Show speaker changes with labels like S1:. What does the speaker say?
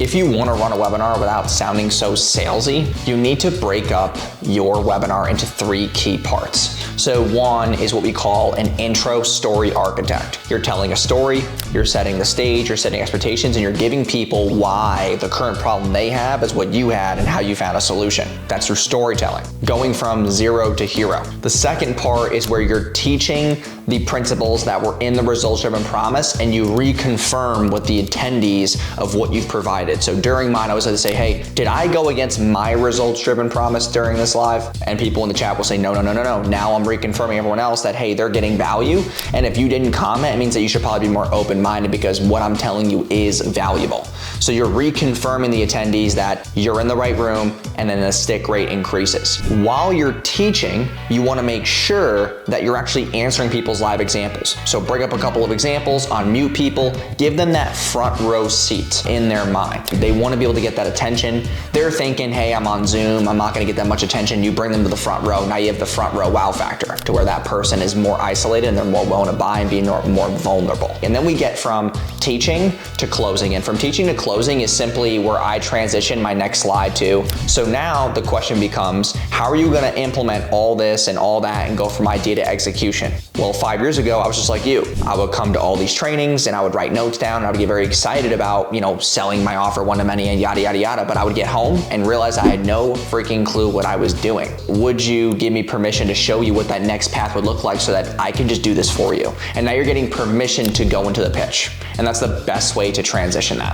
S1: If you want to run a webinar without sounding so salesy, you need to break up your webinar into 3 key parts. So one is what we call an intro story architect. You're telling a story, you're setting the stage, you're setting expectations, and you're giving people why the current problem they have is what you had and how you found a solution. That's your storytelling, going from 0 to hero. The second part is where you're teaching the principles that were in the results-driven promise, and you reconfirm with the attendees of what you've provided. So during mine, I was going to say, hey, did I go against my results-driven promise during this live? And people in the chat will say, no. Now I'm reconfirming everyone else that, hey, they're getting value. And if you didn't comment, it means that you should probably be more open-minded because what I'm telling you is valuable. So you're reconfirming the attendees that you're in the right room, and then the stick rate increases. While you're teaching, you want to make sure that you're actually answering people's live examples. So bring up a couple of examples, unmute people, give them that front row seat in their mind. They want to be able to get that attention. They're thinking, hey, I'm on Zoom, I'm not going to get that much attention. You bring them to the front row. Now you have the front row wow factor to where that person is more isolated and they're more willing to buy and be more vulnerable. And then we get from teaching to closing. And from teaching to closing is simply where I transition my next slide to. So now the question becomes, how are you going to implement all this and all that and go from idea to execution? Well, 5 years ago, I was just like you. I would come to all these trainings and I would write notes down and I would get very excited about, selling my offer one-to-many and yada, yada, yada. But I would get home and realize I had no freaking clue what I was doing. Would you give me permission to show you what that next path would look like so that I can just do this for you? And now you're getting permission to go into the pitch. And that's the best way to transition that.